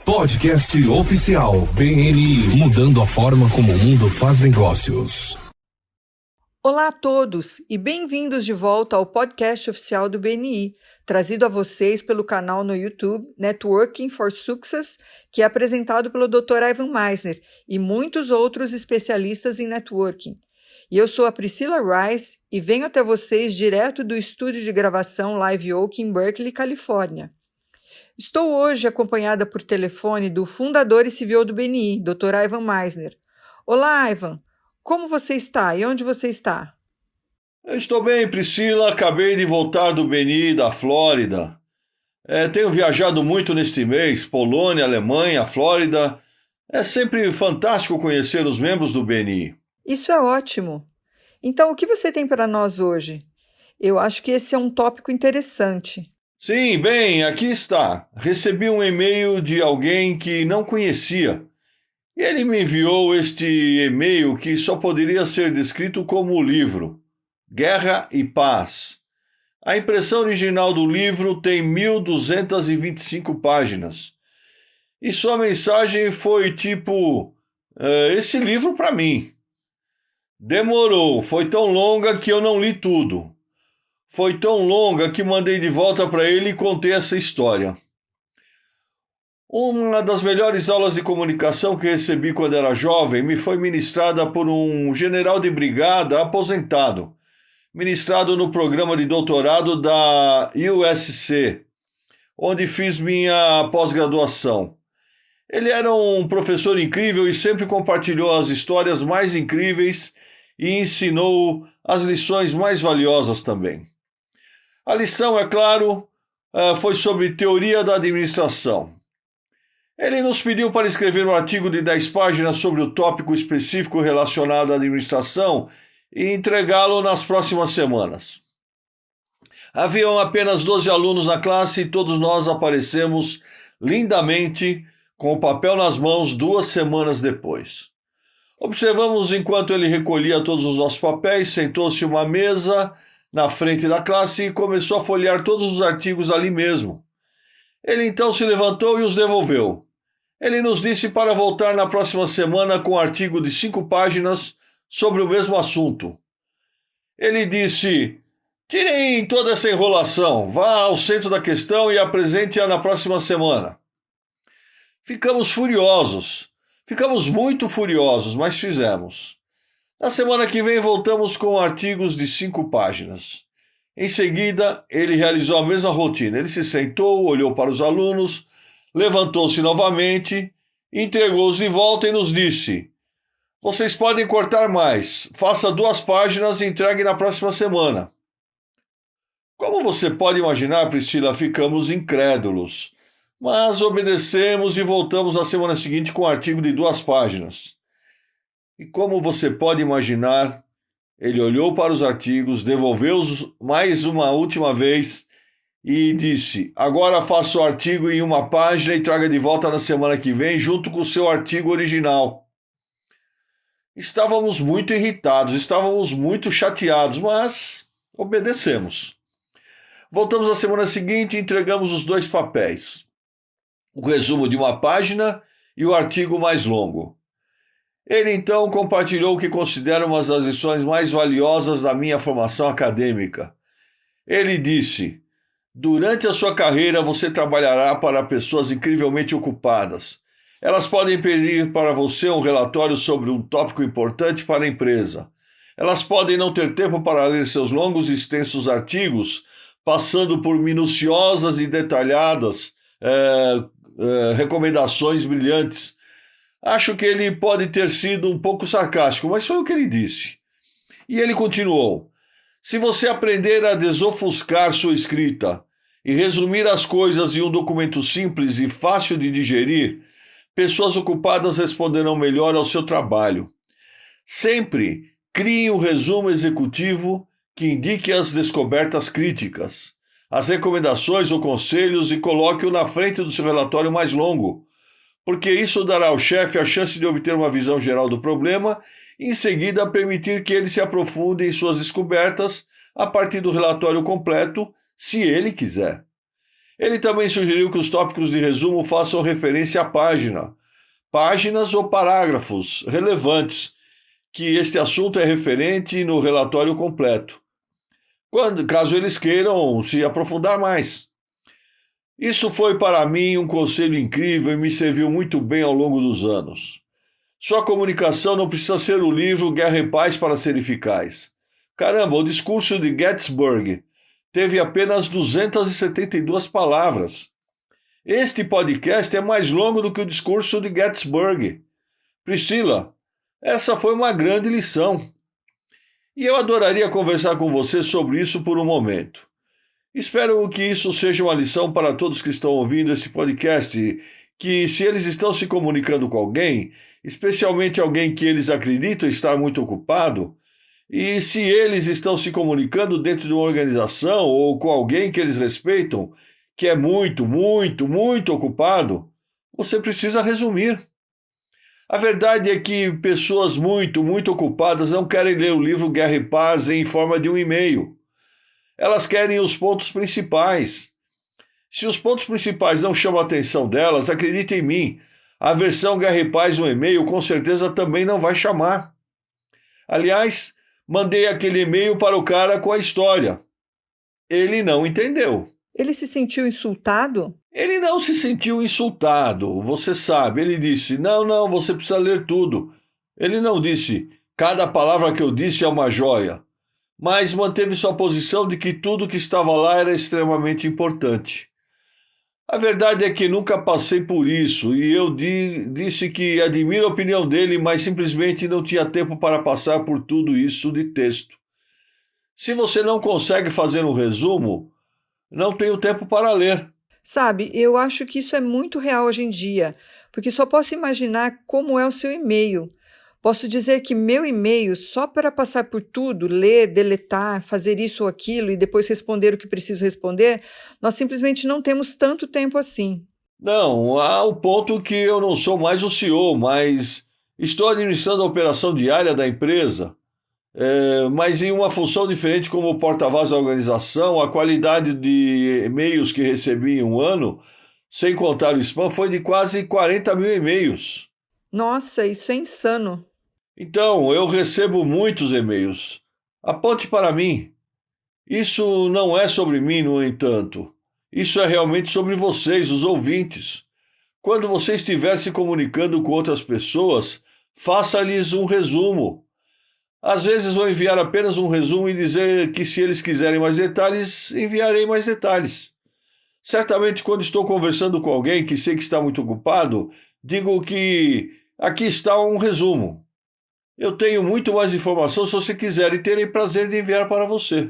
Podcast oficial BNI, mudando a forma como o mundo faz negócios. Olá a todos e bem-vindos de volta ao podcast oficial do BNI, trazido a vocês pelo canal no YouTube Networking for Success, que é apresentado pelo Dr. Ivan Misner e muitos outros especialistas em networking. E eu sou a Priscila Rice e venho até vocês direto do estúdio de gravação Live Oak em Berkeley, Califórnia. Estou hoje acompanhada por telefone do fundador e CEO do BNI, Dr. Ivan Misner. Olá, Ivan. Como você está e onde você está? Eu estou bem, Priscila. Acabei de voltar do BNI da Flórida. Tenho viajado muito neste mês, Polônia, Alemanha, Flórida. É sempre fantástico conhecer os membros do BNI. Isso é ótimo. Então, o que você tem para nós hoje? Eu acho que esse é um tópico interessante. Sim, bem, aqui está. Recebi um e-mail de alguém que não conhecia. E ele me enviou este e-mail que só poderia ser descrito como livro: Guerra e Paz. A impressão original do livro tem 1.225 páginas. E sua mensagem foi tipo: esse livro para mim. Demorou, foi tão longa que eu não li tudo. Foi tão longa que mandei de volta para ele e contei essa história. Uma das melhores aulas de comunicação que recebi quando era jovem me foi ministrada por um general de brigada aposentado, ministrado no programa de doutorado da USC, onde fiz minha pós-graduação. Ele era um professor incrível e sempre compartilhou as histórias mais incríveis e ensinou as lições mais valiosas também. A lição, é claro, foi sobre teoria da administração. Ele nos pediu para escrever um artigo de 10 páginas sobre o tópico específico relacionado à administração e entregá-lo nas próximas semanas. Haviam apenas 12 alunos na classe e todos nós aparecemos lindamente com o papel nas mãos 2 semanas depois. Observamos enquanto ele recolhia todos os nossos papéis, sentou-se em uma mesa na frente da classe e começou a folhear todos os artigos ali mesmo. Ele então se levantou e os devolveu. Ele nos disse para voltar na próxima semana com um artigo de 5 páginas sobre o mesmo assunto. Ele disse: tirem toda essa enrolação, vá ao centro da questão e apresente-a na próxima semana. Ficamos muito furiosos, mas fizemos. Na semana que vem voltamos com artigos de 5 páginas. Em seguida, ele realizou a mesma rotina. Ele se sentou, olhou para os alunos, levantou-se novamente, entregou-os de volta e nos disse: vocês podem cortar mais, faça 2 páginas e entregue na próxima semana. Como você pode imaginar, Priscila, ficamos incrédulos, mas obedecemos e voltamos na semana seguinte com um artigo de 2 páginas. E como você pode imaginar, ele olhou para os artigos, devolveu-os mais uma última vez e disse: agora faça o artigo em 1 página e traga de volta na semana que vem, junto com o seu artigo original. Estávamos muito irritados, estávamos muito chateados, mas obedecemos. Voltamos na semana seguinte e entregamos os 2 papéis: o resumo de 1 página e o artigo mais longo. Ele então compartilhou o que considera uma das lições mais valiosas da minha formação acadêmica. Ele disse: durante a sua carreira você trabalhará para pessoas incrivelmente ocupadas. Elas podem pedir para você um relatório sobre um tópico importante para a empresa. Elas podem não ter tempo para ler seus longos e extensos artigos, passando por minuciosas e detalhadas recomendações brilhantes. Acho que ele pode ter sido um pouco sarcástico, mas foi o que ele disse. E ele continuou: se você aprender a desofuscar sua escrita e resumir as coisas em um documento simples e fácil de digerir, pessoas ocupadas responderão melhor ao seu trabalho. Sempre crie um resumo executivo que indique as descobertas críticas, as recomendações ou conselhos e coloque-o na frente do seu relatório mais longo, porque isso dará ao chefe a chance de obter uma visão geral do problema e, em seguida, permitir que ele se aprofunde em suas descobertas a partir do relatório completo, se ele quiser. Ele também sugeriu que os tópicos de resumo façam referência à páginas ou parágrafos relevantes, que este assunto é referente no relatório completo, caso eles queiram se aprofundar mais. Isso foi para mim um conselho incrível e me serviu muito bem ao longo dos anos. Sua comunicação não precisa ser o livro Guerra e Paz para ser eficaz. Caramba, o discurso de Gettysburg teve apenas 272 palavras. Este podcast é mais longo do que o discurso de Gettysburg. Priscila, essa foi uma grande lição. E eu adoraria conversar com você sobre isso por um momento. Espero que isso seja uma lição para todos que estão ouvindo este podcast, que se eles estão se comunicando com alguém, especialmente alguém que eles acreditam estar muito ocupado, e se eles estão se comunicando dentro de uma organização ou com alguém que eles respeitam, que é muito, muito, muito ocupado, você precisa resumir. A verdade é que pessoas muito, muito ocupadas não querem ler o livro Guerra e Paz em forma de um e-mail. Elas querem os pontos principais. Se os pontos principais não chamam a atenção delas, acredite em mim, a versão Guerra e Paz no e-mail com certeza também não vai chamar. Aliás, mandei aquele e-mail para o cara com a história. Ele não entendeu. Ele se sentiu insultado? Ele não se sentiu insultado, você sabe. Ele disse, não, você precisa ler tudo. Ele não disse, cada palavra que eu disse é uma joia, mas manteve sua posição de que tudo que estava lá era extremamente importante. A verdade é que nunca passei por isso e eu disse que admiro a opinião dele, mas simplesmente não tinha tempo para passar por tudo isso de texto. Se você não consegue fazer um resumo, não tenho tempo para ler. Sabe, eu acho que isso é muito real hoje em dia, porque só posso imaginar como é o seu e-mail. Posso dizer que meu e-mail, só para passar por tudo, ler, deletar, fazer isso ou aquilo e depois responder o que preciso responder, nós simplesmente não temos tanto tempo assim. Não, há o ponto que eu não sou mais o CEO, mas estou administrando a operação diária da empresa, mas em uma função diferente como porta-voz da organização, a qualidade de e-mails que recebi em um ano, sem contar o spam, foi de quase 40 mil e-mails. Nossa, isso é insano. Então, eu recebo muitos e-mails. Aponte para mim. Isso não é sobre mim, no entanto. Isso é realmente sobre vocês, os ouvintes. Quando você estiver se comunicando com outras pessoas, faça-lhes um resumo. Às vezes vou enviar apenas um resumo e dizer que se eles quiserem mais detalhes, enviarei mais detalhes. Certamente, quando estou conversando com alguém que sei que está muito ocupado, digo que aqui está um resumo. Eu tenho muito mais informação se você quiser e terei prazer de enviar para você.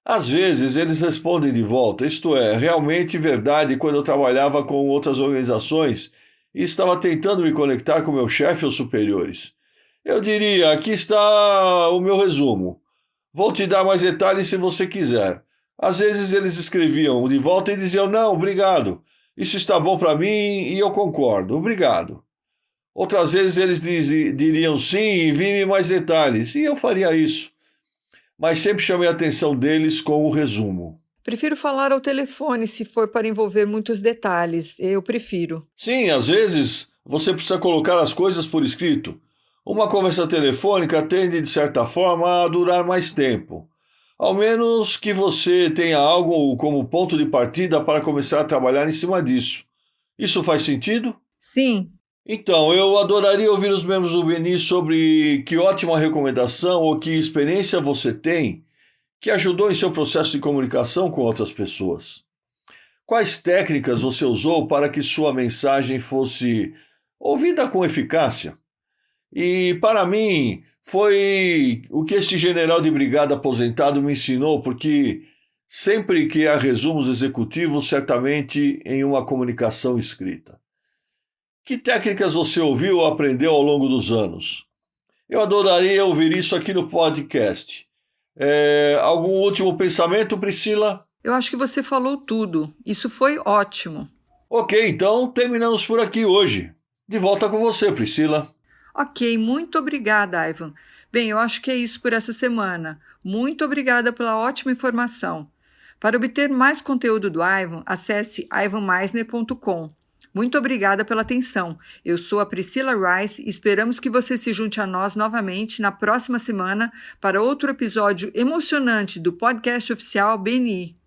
Às vezes eles respondem de volta, isto é, realmente verdade quando eu trabalhava com outras organizações e estava tentando me conectar com meu chefe ou superiores. Eu diria, aqui está o meu resumo. Vou te dar mais detalhes se você quiser. Às vezes eles escreviam de volta e diziam, não, obrigado. Isso está bom para mim e eu concordo, obrigado. Outras vezes eles diriam sim, envie-me mais detalhes, e eu faria isso. Mas sempre chamei a atenção deles com o resumo. Prefiro falar ao telefone se for para envolver muitos detalhes. Eu prefiro. Sim, às vezes você precisa colocar as coisas por escrito. Uma conversa telefônica tende, de certa forma, a durar mais tempo. Ao menos que você tenha algo como ponto de partida para começar a trabalhar em cima disso. Isso faz sentido? Sim. Então, eu adoraria ouvir os membros do BNI sobre que ótima recomendação ou que experiência você tem que ajudou em seu processo de comunicação com outras pessoas. Quais técnicas você usou para que sua mensagem fosse ouvida com eficácia? E, para mim, foi o que este general de brigada aposentado me ensinou, porque sempre que há resumos executivos, certamente em uma comunicação escrita. Que técnicas você ouviu ou aprendeu ao longo dos anos? Eu adoraria ouvir isso aqui no podcast. Algum último pensamento, Priscila? Eu acho que você falou tudo. Isso foi ótimo. Ok, então terminamos por aqui hoje. De volta com você, Priscila. Ok, muito obrigada, Ivan. Bem, eu acho que é isso por essa semana. Muito obrigada pela ótima informação. Para obter mais conteúdo do Ivan, acesse ivanmeisner.com. Muito obrigada pela atenção. Eu sou a Priscila Rice e esperamos que você se junte a nós novamente na próxima semana para outro episódio emocionante do podcast oficial BNI.